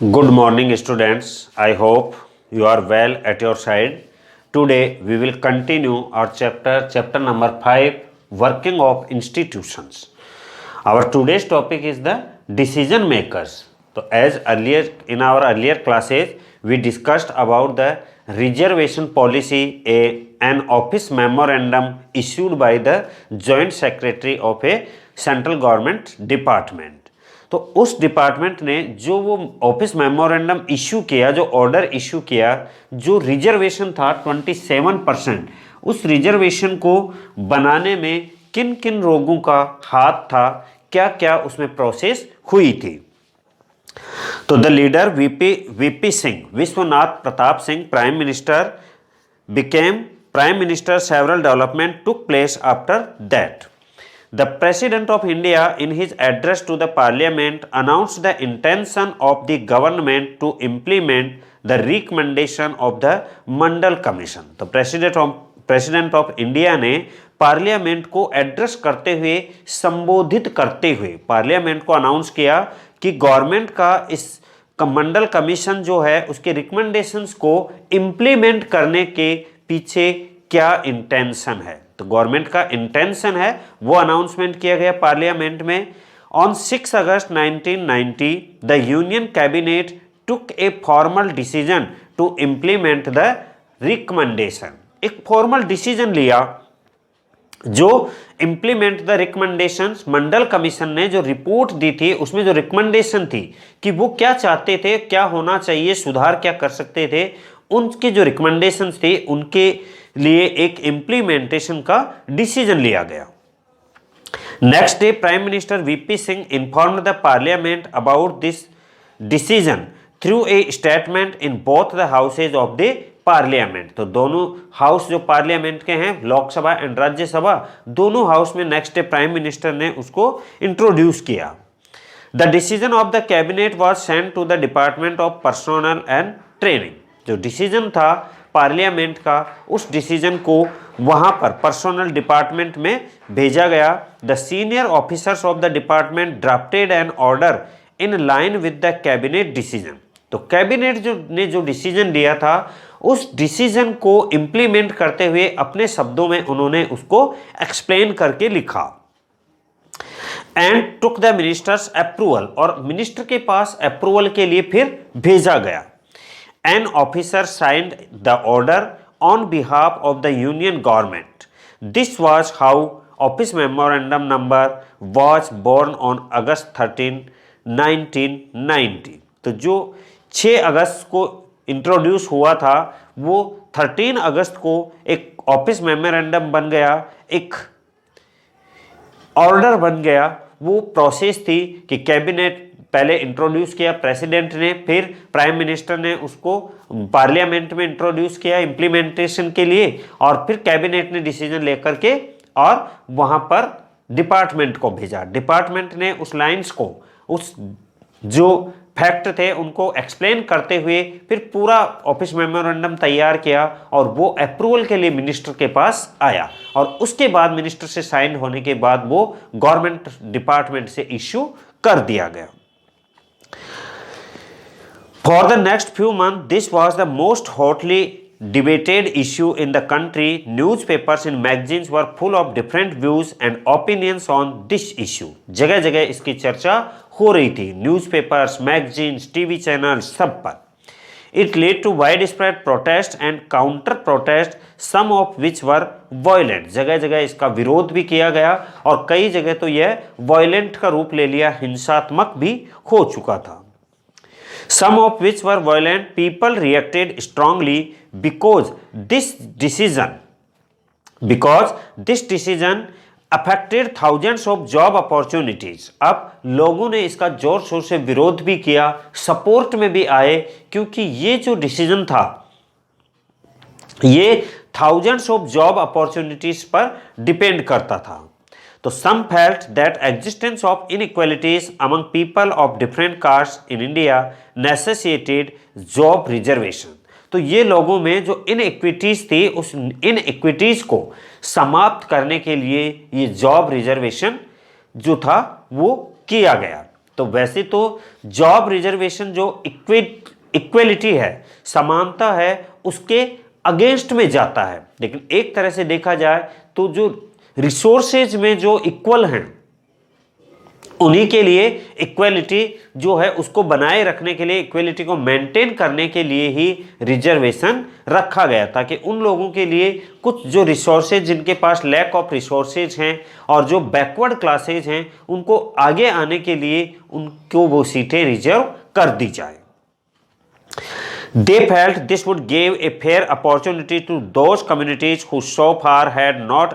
Good morning, students. I hope you are well at your side. Today we will continue our chapter number 5, Working of Institutions. Our today's topic is the decision makers. So, as earlier in our earlier classes, we discussed about the reservation policy, an office memorandum issued by the Joint Secretary of a central government department. तो उस department ने जो वो office memorandum issue किया, जो order issue किया, जो reservation था 27%, उस रिजर्वेशन को बनाने में किन किन लोगों का हाथ था, क्या क्या उसमें प्रोसेस हुई थी। तो the leader VP Singh, Vishwanath Pratap Singh, prime minister became prime minister. Several development took place after that. The President of India, in his address to the Parliament, announced the intention of the government to implement the recommendation of the Mandal Commission. तो President of India ने parliament को address करते हुए, संबोधित करते हुए parliament को announce किया कि गवर्नमेंट का इस मंडल कमीशन जो है उसके रिकमेंडेशंस को इम्प्लीमेंट करने के पीछे क्या इंटेंशन है। तो गवर्नमेंट का इंटेंशन है वो अनाउंसमेंट किया गया पार्लियामेंट में। On 6 August 1990 the union cabinet took a formal decision to implement the recommendation. एक फॉर्मल डिसीजन लिया जो implement the recommendations. Mandal commission ने जो रिपोर्ट दी थी उसमें जो रिकमेंडेशन थी कि वो क्या चाहते थे, क्या होना चाहिए, सुधार क्या कर सकते थे, उनके जो रिकमेंडेशंस थे उनके लिए एक इम्प्लीमेंटेशन का डिसीजन लिया गया। Next day prime minister VP Singh informed the parliament about this decision through a statement in both the houses of the parliament. तो दोनों हाउस जो पार्लियामेंट के हैं, लोकसभा एंड राज्यसभा, दोनों हाउस में नेक्स्ट डे प्राइम मिनिस्टर ने उसको इंट्रोड्यूस किया। The decision of the cabinet was sent to the department of personnel and training. जो डिसीजन था पार्लियामेंट का, उस डिसीजन को वहां पर पर्सनल डिपार्टमेंट में भेजा गया। The senior officers of the department drafted an order in line with the cabinet decision. तो कैबिनेट ने जो डिसीजन लिया था उस डिसीजन को इंप्लीमेंट करते हुए अपने शब्दों में उन्होंने उसको एक्सप्लेन करके लिखा। And took the ministers approval, और मिनिस्टर के पास अप्रूवल के लिए फिर भेजा गया। An officer signed the order on behalf of the union government. This was how office memorandum number was born on August 13, 1990. तो जो 6 अगस्त को इंट्रोड्यूस हुआ था वो 13 अगस्त को एक ऑफिस मेमोरेंडम बन गया, एक ऑर्डर बन गया। वो प्रोसेस थी कि कैबिनेट पहले इंट्रोड्यूस किया प्रेसिडेंट ने, फिर प्राइम मिनिस्टर ने उसको पार्लियामेंट में इंट्रोड्यूस किया इम्प्लीमेंटेशन के लिए, और फिर कैबिनेट ने डिसीजन लेकर के और वहां पर डिपार्टमेंट को भेजा। डिपार्टमेंट ने उस लाइंस को, उस जो फैक्ट थे उनको एक्सप्लेन करते हुए फिर पूरा ऑफिस मेमोरेंडम तैयार किया और वो अप्रूवल के लिए मिनिस्टर के पास आया, और उसके बाद मिनिस्टर से साइन होने के बाद वो गवर्नमेंट डिपार्टमेंट से इश्यू कर दिया गया। For the next few months, this was the most hotly debated issue in the country. Newspapers and magazines were full of different views and opinions on this issue. जगह जगह इसकी चर्चा हो रही थी, न्यूज़पेपर्स, मैगजीन्स, टीवी चैनल, सब पर। It led to widespread protest and counter protest, some of which were violent. जगह जगह इसका विरोध भी किया गया और कई जगह तो यह वायलेंट का रूप ले लिया, हिंसात्मक भी हो चुका था। Some of which were violent. People reacted strongly because this decision affected thousands of job opportunities. अब लोगों ने इसका जोर शोर से विरोध भी किया, सपोर्ट में भी आए, क्योंकि ये जो डिसीजन था ये thousands of job opportunities पर डिपेंड करता था। तो some felt that existence of inequalities among people of different castes in India necessitated job reservation. तो ये लोगों में जो इनइक्विटीज थी उस इनइक्विटीज को समाप्त करने के लिए ये जॉब रिजर्वेशन जो था वो किया गया। तो वैसे तो जॉब रिजर्वेशन जो इक्वेलिटी है, समानता है, उसके अगेंस्ट में जाता है। लेकिन एक तरह से देखा जाए तो जो रिसोर्सेज में जो इक्वल हैं उन्हीं के लिए इक्वलिटी जो है उसको बनाए रखने के लिए, इक्वलिटी को मेंटेन करने के लिए ही रिजर्वेशन रखा गया, ताकि उन लोगों के लिए कुछ जो रिसोर्सेज, जिनके पास लैक ऑफ रिसोर्सेज हैं और जो बैकवर्ड क्लासेज हैं, उनको आगे आने के लिए उनको वो सीटें रिजर्व कर दी जाए। They felt this would give a fair opportunity to those communities who so far had not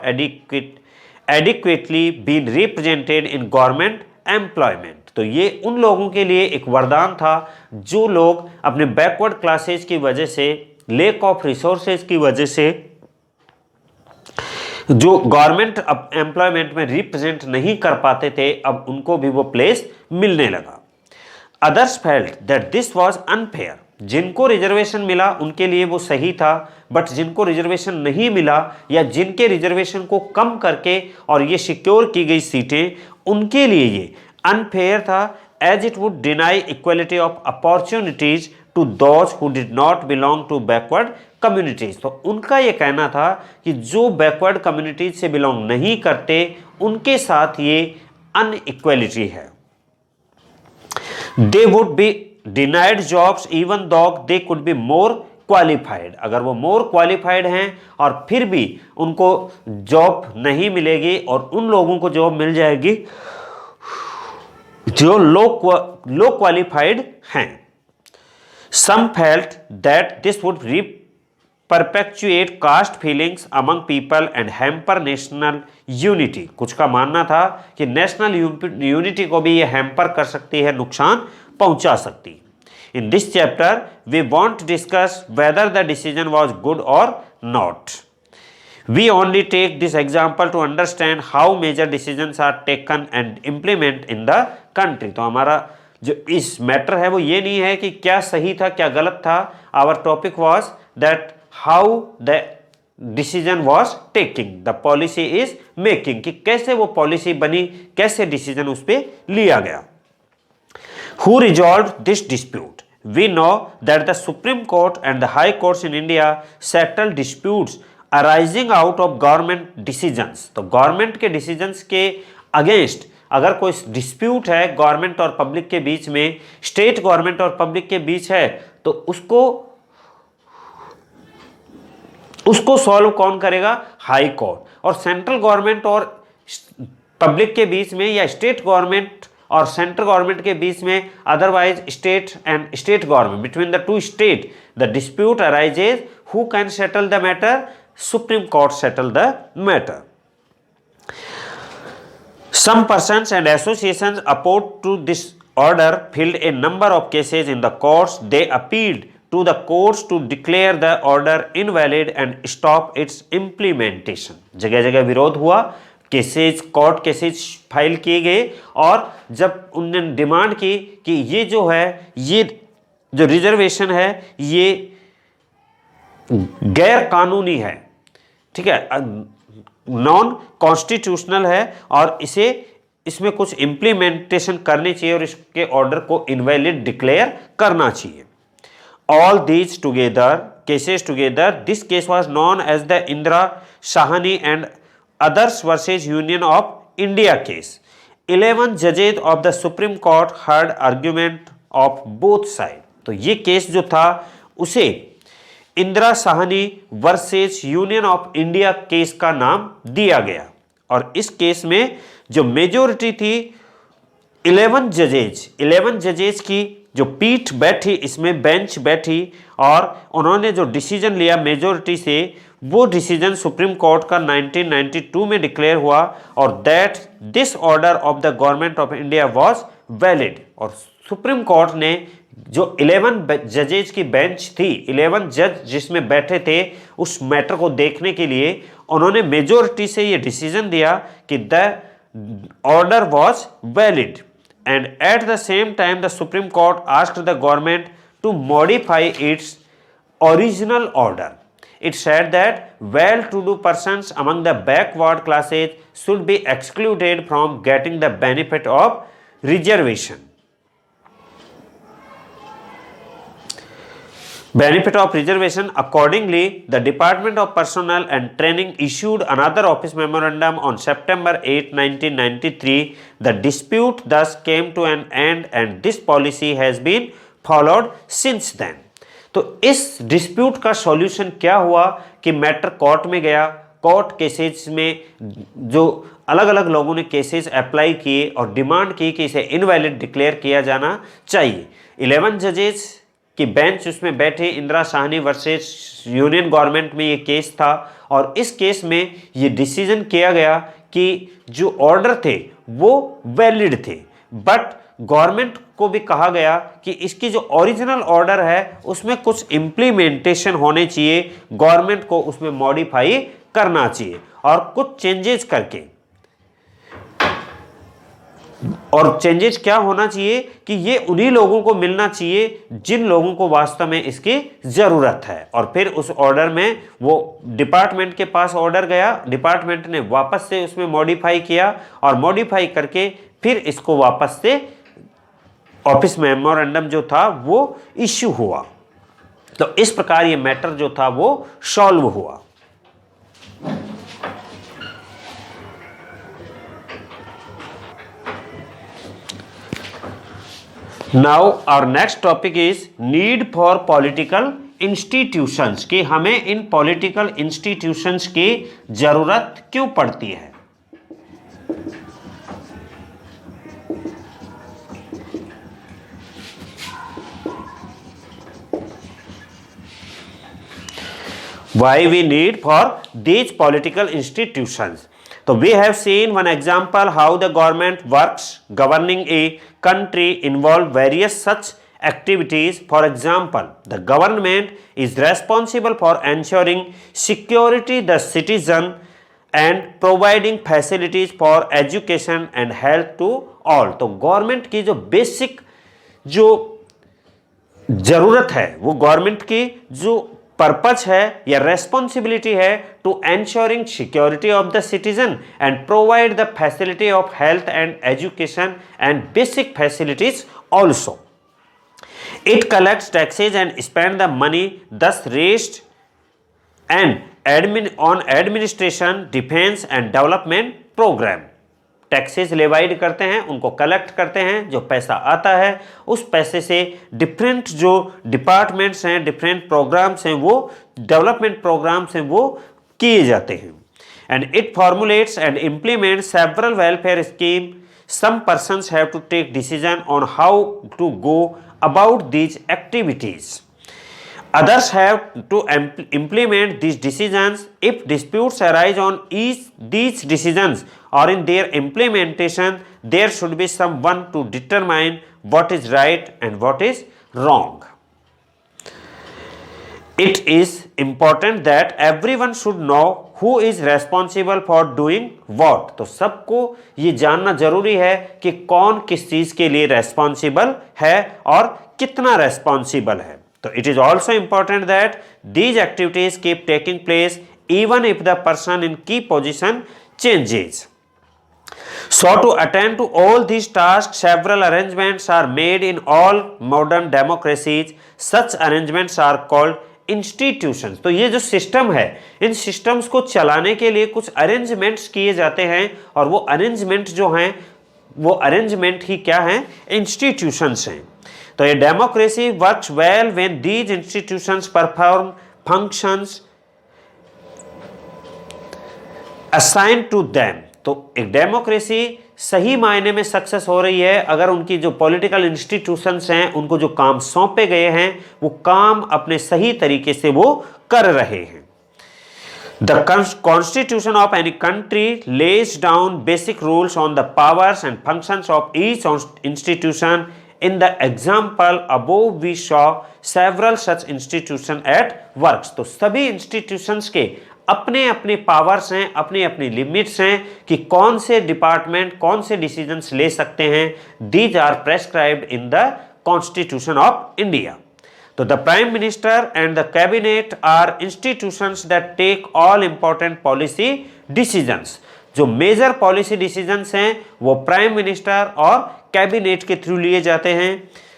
adequately been represented in government employment। तो ये उन लोगों के लिए एक वरदान था जो लोग अपने बैकवर्ड क्लासेज की वजह से, लेक ऑफ रिसोर्सेज की वजह से जो गवर्नमेंट एम्प्लॉयमेंट में रिप्रेजेंट नहीं कर पाते थे, अब उनको भी वो प्लेस मिलने लगा। Others felt that this was unfair. जिनको रिजर्वेशन मिला उनके लिए वो सही था, बट जिनको रिजर्वेशन नहीं मिला या जिनके रिजर्वेशन को कम करके और ये सिक्योर की गई सीटें, उनके लिए ये अनफेयर था, as it would deny equality of opportunities to those who did not belong to backward communities. तो उनका ये कहना था कि जो बैकवर्ड कम्युनिटीज से बिलोंग नहीं करते उनके साथ ये अनइक्वलिटी है। They would be denied jobs even though they could be more qualified। अगर वो more qualified हैं और फिर भी उनको जॉब नहीं मिलेगी, और उन लोगों को जॉब मिल जाएगी जो लो क्वालिफाइड हैं। Some felt that this would perpetuate caste feelings among people and hamper national unity। कुछ का मानना था कि नेशनल यूनिटी को भी ये हैम्पर कर सकती है, नुकसान पहुंचा सकती है। In this chapter we want to discuss whether the decision was good और not. We only take this example to understand how major decisions are taken and implement in the country. तो हमारा जो इस मैटर है वो ये नहीं है कि क्या सही था क्या गलत था। Our topic was that how the decision was taking, the policy is making, कि कैसे वो पॉलिसी बनी, कैसे डिसीजन उस पर लिया गया। Who resolve this dispute? We know that the Supreme Court and the high courts in India settle disputes arising out of government decisions. तो गवर्नमेंट के डिसीजंस के अगेंस्ट अगर कोई डिस्प्यूट है गवर्नमेंट और पब्लिक के बीच में, स्टेट गवर्नमेंट और पब्लिक के बीच है, तो उसको सॉल्व कौन करेगा? High court. और सेंट्रल गवर्नमेंट और पब्लिक के बीच में या स्टेट गवर्नमेंट और सेंट्रल गवर्नमेंट के बीच में, otherwise state and state government, between the two state the dispute arises, who can settle the matter? Supreme court settle the matter. Some persons and associations opposed to this order filed a number of cases in the courts. They appealed to the courts to declare the order invalid and stop its implementation। जगह जगह विरोध हुआ, cases, court cases file किए गए, और जब उन्होंने demand की कि ये जो है, ये जो रिजर्वेशन है ये गैर कानूनी है, ठीक है, नॉन कॉन्स्टिट्यूशनल है, और इसमें कुछ इम्प्लीमेंटेशन करनी चाहिए और इसके ऑर्डर को इनवैलिड डिक्लेयर करना चाहिए। All these together cases together, this case was known as the Indira Sahni and others versus Union of India case. 11 जजेज of the Supreme Court heard argument of both side. तो ये केस जो था उसे Indira Sahni versus Union of India case का नाम दिया गया, और इस केस में जो मेजोरिटी थी 11 जजेज की जो पीठ बैठी, इसमें बेंच बैठी, और उन्होंने जो डिसीजन लिया मेजोरिटी से, वो डिसीजन सुप्रीम कोर्ट का 1992 में डिक्लेयर हुआ, और that this order of the government of India was valid. और सुप्रीम कोर्ट ने जो 11 जजेज की बेंच थी, 11 जज जिसमें बैठे थे, उस मैटर को देखने के लिए उन्होंने मेजोरिटी से ये डिसीजन दिया कि the order was valid, and at the same time the Supreme Court asked the government to modify its original order. It said that well-to-do persons among the backward classes should be excluded from getting the benefit of reservation। Benefit of reservation. Accordingly, the Department of Personnel and Training issued another office memorandum on September 8, 1993. The dispute thus came to an end and this policy has been followed since then. तो इस dispute का solution क्या हुआ कि matter court में गया, court cases में जो अलग अलग लोगों ने केसेस अप्लाई किए और डिमांड की कि इसे इनवैलिड डिक्लेयर किया जाना चाहिए। 11 जजेस की बेंच उसमें बैठे, Indira Sahni versus union government में ये केस था और इस केस में ये डिसीजन किया गया कि जो ऑर्डर थे वो वैलिड थे, बट गवर्नमेंट को भी कहा गया कि इसकी जो ओरिजिनल ऑर्डर है उसमें कुछ इम्प्लीमेंटेशन होने चाहिए, गवर्नमेंट को उसमें मॉडिफाई करना चाहिए और कुछ चेंजेस करके, और चेंजेस क्या होना चाहिए कि ये उन्हीं लोगों को मिलना चाहिए जिन लोगों को वास्तव में इसकी ज़रूरत है। और फिर उस ऑर्डर में वो डिपार्टमेंट के पास ऑर्डर गया, डिपार्टमेंट ने वापस से उसमें मॉडिफाई किया और मॉडिफाई करके फिर इसको वापस से ऑफिस मेमोरेंडम जो था वो इश्यू हुआ। तो इस प्रकार ये मैटर जो था वो सॉल्व हुआ। Now our next topic is need for political institutions, कि हमें इन पॉलिटिकल इंस्टीट्यूशंस की जरूरत क्यों पड़ती है। Why we need for these political institutions? So we have seen one example how the government works governing a country involve various such activities. For example, the government is responsible for ensuring security the citizen and providing facilities for education and health to all. तो government की जो basic जो जरूरत है, वो government की जो purpose है या रेस्पॉन्सिबिलिटी है to ensuring security of the citizen and provide the facility of health and education and basic facilities also. It collects taxes and spend the money this rest and on administration, defence and development programme. Taxes levied करते हैं, उनको collect करते हैं, जो पैसा आता है उस पैसे से डिफरेंट जो डिपार्टमेंट्स हैं, डिफरेंट प्रोग्राम्स हैं, वो डेवलपमेंट प्रोग्राम्स हैं, वो किए जाते हैं। And it formulates and implement several welfare scheme. Some persons have to take decision on how to go about these activities. Others have to implement these decisions. If disputes arise on these decisions or in their implementation, there should be someone to determine what is right and what is wrong. It is important that everyone should know who is responsible for doing what. तो सबको ये जानना जरूरी है कि कौन किस चीज के लिए रेस्पॉन्सिबल है और कितना रेस्पॉन्सिबल है। So it is also important that these activities keep taking place even if the person in key position changes. So to attend to all these tasks, several arrangements are made in all modern democracies. Such arrangements are called institutions. तो ये जो system है, इन systems को चलाने के लिए कुछ arrangements किए जाते हैं और वो अरेंजमेंट जो हैं, वो अरेंजमेंट ही क्या हैं? इंस्टीट्यूशंस हैं। तो ये democracy works well when these institutions perform functions assign to them. तो एक डेमोक्रेसी सही मायने में सक्सेस हो रही है अगर उनकी जो पॉलिटिकल इंस्टीट्यूशंस हैं, उनको जो काम सौंपे गए हैं वो काम अपने सही तरीके से वो कर रहे हैं। The constitution of any country lays down basic rules on the powers and functions of each institution. In the example above we saw several such institutions at works. तो सभी institutions के अपने अपने पावर्स हैं, अपनी अपनी लिमिट्स हैं कि कौन से डिपार्टमेंट कौन से डिसीजंस ले सकते हैं। These are prescribed in the Constitution of India. तो the Prime Minister and the Cabinet are institutions that take all important policy decisions. जो मेजर पॉलिसी डिसीजंस हैं वो प्राइम मिनिस्टर और कैबिनेट के थ्रू लिए जाते हैं।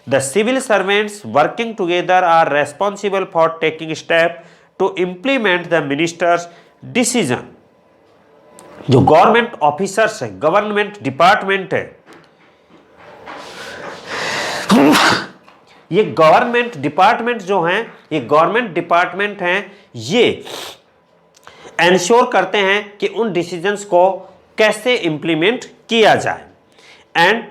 The civil servants working together are responsible for taking steps to implement the minister's decision. जो government officers है, गवर्नमेंट डिपार्टमेंट है, ये गवर्नमेंट डिपार्टमेंट जो हैं, ये गवर्नमेंट डिपार्टमेंट हैं, ये एंश्योर करते हैं कि उन डिसीजंस को कैसे इंप्लीमेंट किया जाए. And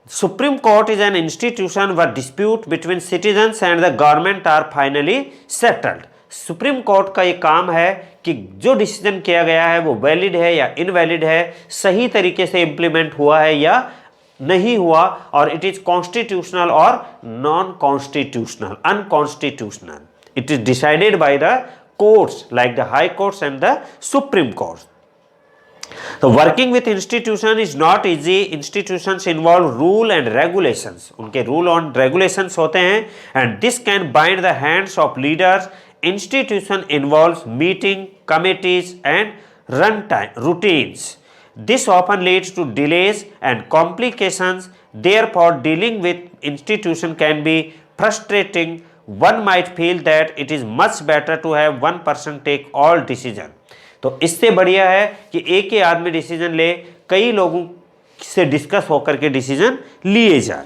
Supreme Court is an institution where dispute between citizens and the government are finally settled. Supreme Court का ये काम है कि जो डिसीजन किया गया है वो वैलिड है या इनवैलिड है, सही तरीके से इंप्लीमेंट हुआ है या नहीं हुआ, और इट इज कॉन्स्टिट्यूशनल और non constitutional, unconstitutional. It is decided by the courts like the high courts and the Supreme Court. तो working with institution is not easy. Institutions involve rule and regulations, उनके rule और regulations होते हैं, and this can bind the hands of leaders. Institution involves meeting, committees and runtime routines. This often leads to delays and complications. Therefore, dealing with institution can be frustrating. One might feel that it is much better to have one person take all decision. तो इससे बढ़िया है कि एक ही आदमी decision ले, कई लोगों से डिस्कस होकर के डिसीजन लिए जाए.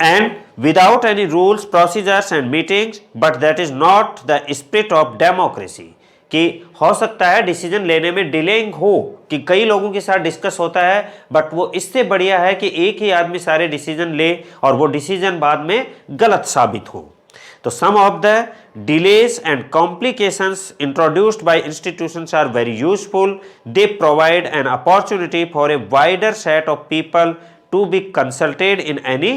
And without any rules, procedures and meetings, but that is not the spirit of democracy. कि हो सकता है डिसीजन लेने में डिलेइंग हो, कि कई लोगों के साथ डिस्कस होता है, बट वो इससे बढ़िया है कि एक ही आदमी सारे डिसीजन ले और वो डिसीजन बाद में गलत साबित हो. तो some of the delays and complications introduced by institutions are very useful. They provide an opportunity for a wider set of people to be consulted in any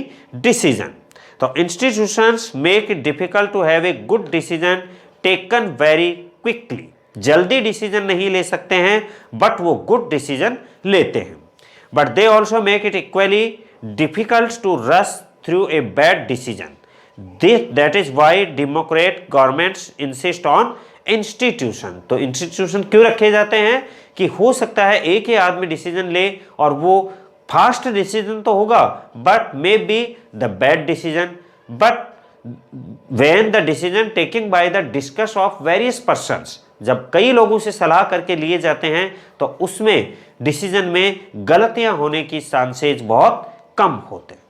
decision. So institutions make it difficult to have a good decision taken very quickly. जल्दी decision नहीं ले सकते हैं, but वो good decision लेते हैं. But they also make it equally difficult to rush through a bad decision. That is why democrat governments insist on institution. तो institution क्यों रखे जाते हैं कि हो सकता है एक ही आदमी डिसीजन ले और वो फास्ट डिसीजन तो होगा, but may be the bad decision. But when the decision taking by the discuss of various persons, जब कई लोगों से सलाह करके लिए जाते हैं तो उसमें डिसीजन में गलतियां होने की चांसेस बहुत कम होते हैं.